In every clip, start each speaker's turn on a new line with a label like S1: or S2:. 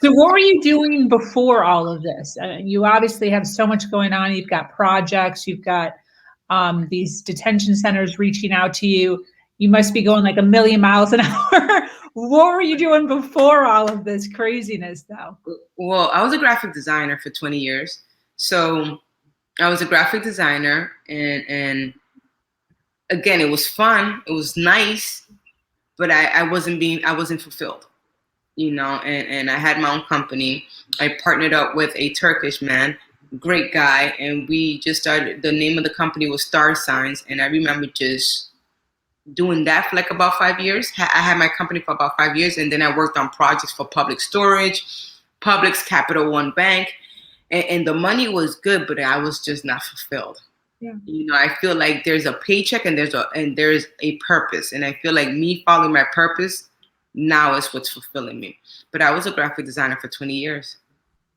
S1: So what were you doing before all of this? You obviously have so much going on. You've got projects, you've got these detention centers reaching out to you. You must be going like a million miles an hour. What were you doing before all of this craziness, though?
S2: Well, I was a graphic designer for 20 years. So I was a graphic designer, and again, it was fun. It was nice, but I wasn't fulfilled, and I had my own company. I partnered up with a Turkish man, great guy, and we just started. The name of the company was Star Signs, and I remember just doing that for like about 5 years. I had my company for about 5 years, and then I worked on projects for Public Storage, Publix, Capital One Bank, and the money was good, but I was just not fulfilled.
S1: Yeah.
S2: I feel like there's a paycheck and there's a purpose, and I feel like me following my purpose now is what's fulfilling me. But I was a graphic designer for 20 years.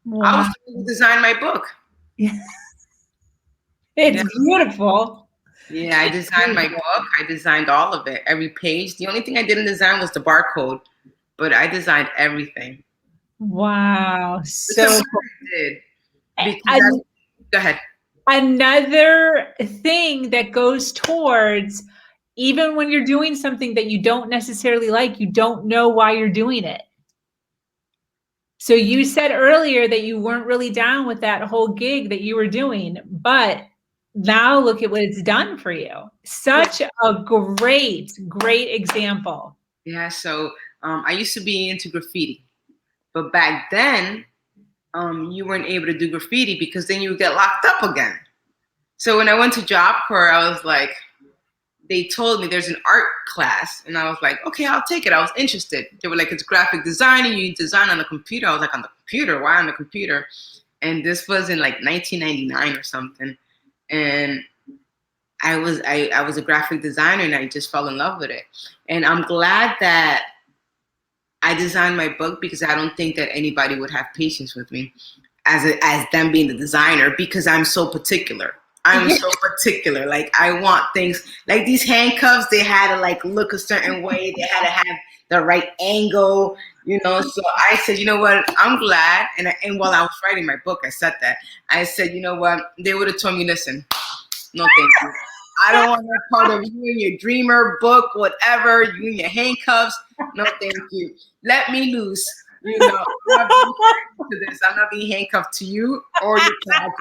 S1: Wow.
S2: I was trying to design my book.
S1: Yeah. It's beautiful.
S2: Yeah, I designed my book. I designed all of it, every page. The only thing I didn't design was the barcode, but I designed everything.
S1: Wow. So
S2: I did. Go ahead.
S1: Another thing that goes towards, even when you're doing something that you don't necessarily like, you don't know why you're doing it. So you said earlier that you weren't really down with that whole gig that you were doing, but now look at what it's done for you. Such a great example.
S2: Yeah, so I used to be into graffiti, but back then, you weren't able to do graffiti because then you would get locked up again. So when I went to Job Corps, I was like, they told me there's an art class, and I was like, okay, I'll take it. I was interested. They were like, it's graphic designing. You design on the computer. I was like, on the computer? Why on the computer? And this was in like 1999 or something. And I was a graphic designer, and I just fell in love with it. And I'm glad that I designed my book, because I don't think that anybody would have patience with me as them being the designer, because I'm so particular. I'm so particular. Like, I want things like these handcuffs. They had to like look a certain way. They had to have the right angle, So I said, you know what? I'm glad. And while I was writing my book, I said that. I said, you know what? They would have told me, listen, no thank you. I don't want that part of you and your dreamer book, whatever, you and your handcuffs. No, thank you. Let me loose. I'm not being handcuffed to you or your project.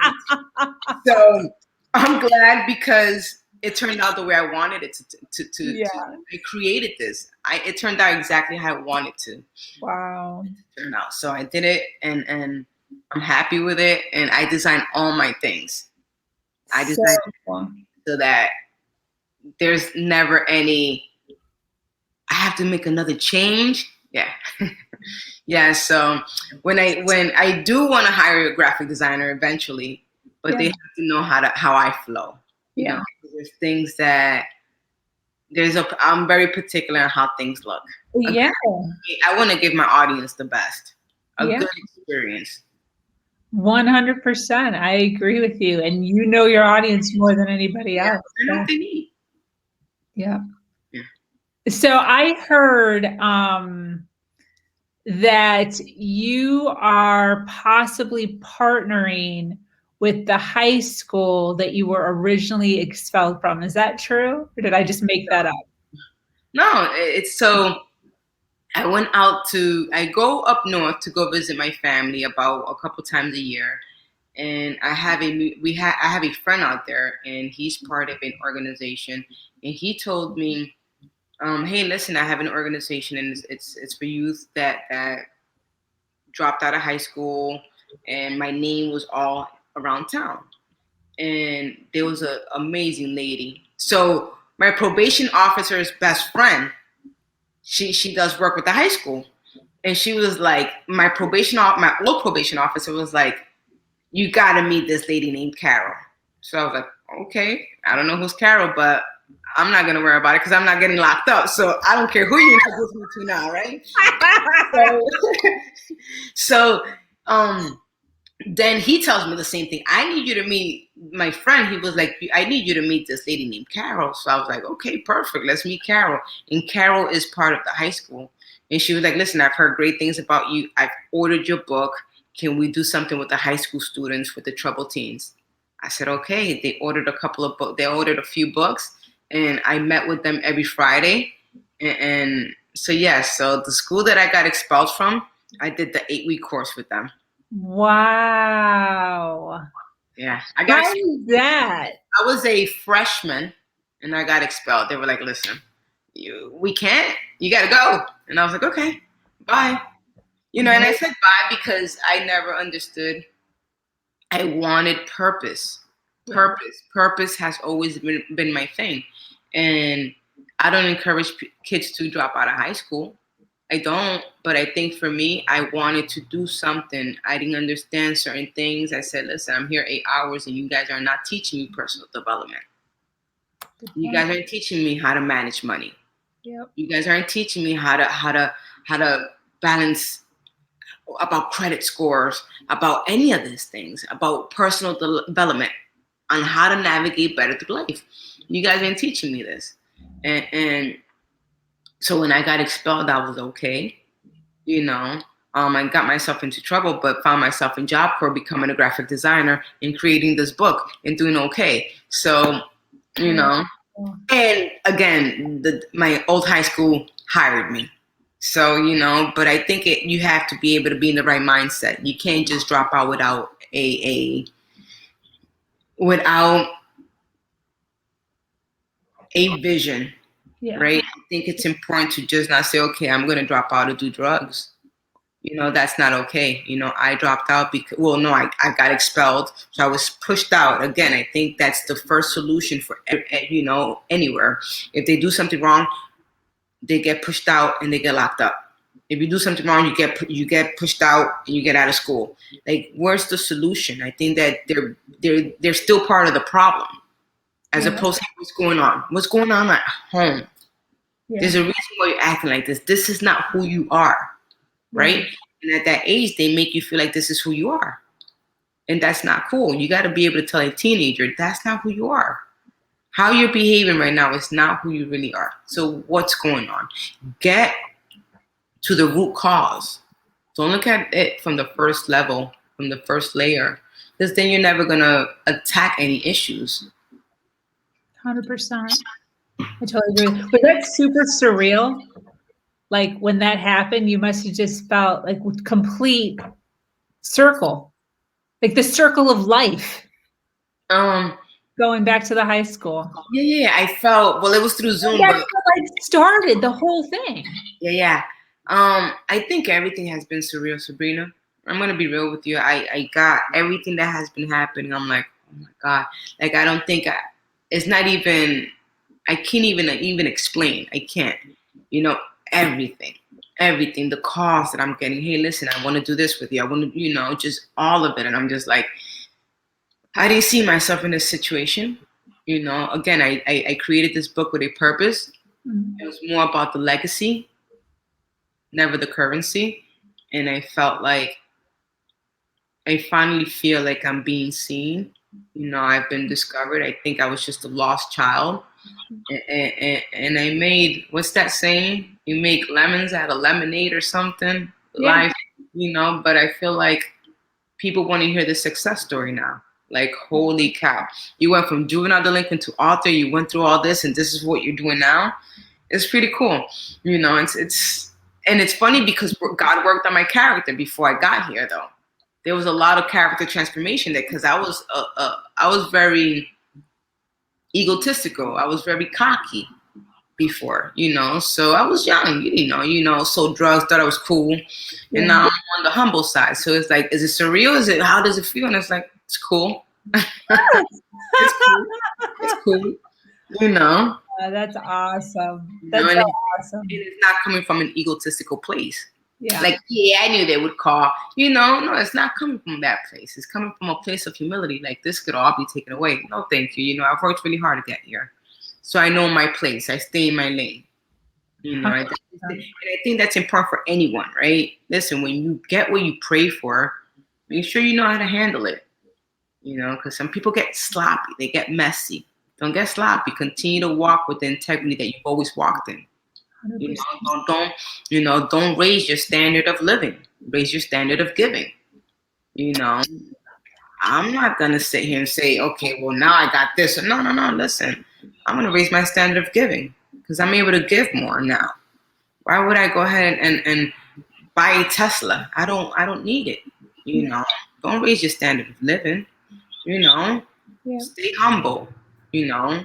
S2: So I'm glad, because it turned out the way I wanted it to I created this. It turned out exactly how I wanted to.
S1: Wow.
S2: Turn out. So I did it, and I'm happy with it. And I designed all my things. I designed so that there's never any, I have to make another change. Yeah. Yeah. So when I do want to hire a graphic designer eventually, but they have to know how I flow. There's things that I'm very particular on how things look.
S1: Yeah.
S2: I want to give my audience the best, a good experience.
S1: 100%. I agree with you. And you know your audience more than anybody else.
S2: I know what they need.
S1: Yeah. So I heard that you are possibly partnering with the high school that you were originally expelled from. Is that true? Or did I just make that up?
S2: No, it's so I go up north to go visit my family about a couple times a year. And I have a friend out there, and he's part of an organization. And he told me, hey, listen, I have an organization, and it's for youth that dropped out of high school, and my name was all around town. And there was an amazing lady. So my probation officer's best friend, she does work with the high school. And she was like, my old probation officer was like, you got to meet this lady named Carol. So I was like, okay, I don't know who's Carol, but I'm not going to worry about it because I'm not getting locked up. So I don't care who you introduce me to now, right? So then he tells me the same thing. I need you to meet my friend. He was like, I need you to meet this lady named Carol. So I was like, okay, perfect. Let's meet Carol. And Carol is part of the high school. And she was like, listen, I've heard great things about you. I've ordered your book. Can we do something with the high school students, with the troubled teens? I said, okay. They ordered a couple of books. They ordered a few books, and I met with them every Friday. And so, yes, so the school that I got expelled from, I did the 8-week course with them.
S1: Wow.
S2: Yeah.
S1: How is that?
S2: I was a freshman, and I got expelled. They were like, listen, we can't. You got to go. And I was like, okay, bye. And I said bye because I never understood. I wanted purpose. Purpose has always been my thing. And I don't encourage kids to drop out of high school. I don't. But I think for me, I wanted to do something. I didn't understand certain things. I said, listen, I'm here 8 hours and you guys are not teaching me personal development. You guys aren't teaching me how to manage money.
S1: Yep.
S2: You guys aren't teaching me how to balance, about credit scores, about any of these things, about personal development, on how to navigate better through life. You guys aren't teaching me this. And so when I got expelled, I was okay. I got myself into trouble, but found myself in Job Corps, becoming a graphic designer and creating this book and doing okay. So, and again, my old high school hired me. So, but I think you have to be able to be in the right mindset. You can't just drop out without without a vision, right? I think it's important to just not say, okay, I'm going to drop out to do drugs. That's not okay. I dropped out because, I got expelled. So I was pushed out. Again, I think that's the first solution for, anywhere. If they do something wrong, they get pushed out and they get locked up. If you do something wrong, you get pushed out and you get out of school. Like, where's the solution? I think that they're still part of the problem, as opposed to what's going on. What's going on at home? Yeah. There's a reason why you're acting like this. This is not who you are, right? And at that age, they make you feel like this is who you are, and that's not cool. You got to be able to tell a teenager that's not who you are. How you're behaving right now is not who you really are. So what's going on? Get to the root cause. Don't look at it from the first level, from the first layer, because then you're never going to attack any issues.
S1: 100%. I totally agree. But that's super surreal. Like, when that happened, you must have just felt like complete circle, like the circle of life. Going back to the high school.
S2: Yeah. I felt, it was through Zoom.
S1: That's what started the whole thing.
S2: Yeah. I think everything has been surreal, Sabrina. I'm going to be real with you. I got everything that has been happening. I'm like, oh my God. Like, I don't think it's not even, I can't even explain. I can't, everything, the calls that I'm getting. Hey, listen, I want to do this with you. I want to, just all of it. And I'm just like, I didn't see myself in this situation. Again, I created this book with a purpose. Mm-hmm. It was more about the legacy, never the currency. And I felt like I finally feel like I'm being seen. I've been discovered. I think I was just a lost child. And I made, what's that saying? You make lemons out of lemonade or something. Yeah. Life, but I feel like people want to hear the success story now. Like, holy cow. You went from juvenile delinquent to author. You went through all this, and this is what you're doing now. It's pretty cool. It's funny because God worked on my character before I got here, though. There was a lot of character transformation there because I was very egotistical. I was very cocky before, so I was young, sold drugs, thought I was cool. Yeah. And now I'm on the humble side. So it's like, is it surreal? How does it feel? And it's like, it's cool. It's cool.
S1: That's awesome. That's so awesome.
S2: And it's not coming from an egotistical place.
S1: Yeah.
S2: Like, yeah, I knew they would call. No, it's not coming from that place. It's coming from a place of humility. Like, this could all be taken away. No, thank you. I've worked really hard to get here. So I know my place. I stay in my lane. And I think that's important for anyone, right? Listen, when you get what you pray for, make sure you know how to handle it. Because some people get sloppy. They get messy. Don't get sloppy. Continue to walk with the integrity that you've always walked in. You
S1: 100%.
S2: know, don't raise your standard of living. Raise your standard of giving. You know, I'm not gonna sit here and say, okay, well now I got this. No, no, no. Listen, I'm gonna raise my standard of giving because I'm able to give more now. Why would I go ahead and buy a Tesla? I don't need it. You know, don't raise your standard of living. You know,
S1: Yeah.
S2: stay humble. You know,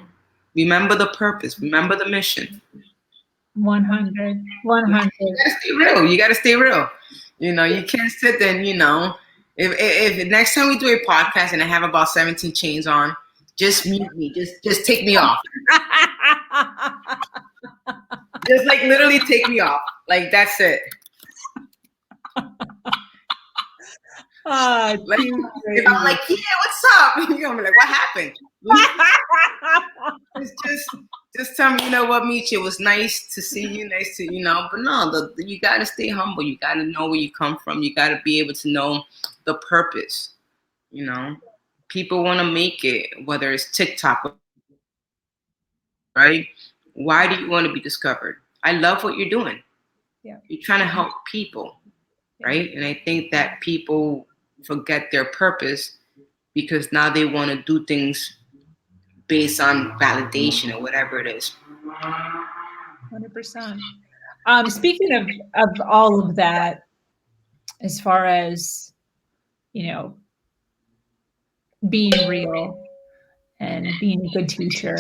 S2: remember the purpose. Remember the mission.
S1: 100.
S2: You
S1: 100.
S2: gotta stay real. You gotta stay real. You know, you can't sit there and, if next time we do a podcast and I have about 17 chains on, just mute me. Just take me off. Just like literally take me off. Like that's it.
S1: Ah,
S2: Like
S1: too
S2: if I'm like,
S1: crazy.
S2: yeah, what's up? You're gonna be like, what happened? Just tell me, you know what, Michy, it was nice to see you, nice to, but no, you gotta stay humble. You gotta know where you come from. You gotta be able to know the purpose. You know, people want to make it, whether it's TikTok, right? Why do you want to be discovered? I love what you're doing.
S1: Yeah.
S2: You're trying to help people, right? And I think that people forget their purpose because now they want to do things based on validation or whatever it is.
S1: 100%. Speaking of all of that, as far as, being real and being a good teacher,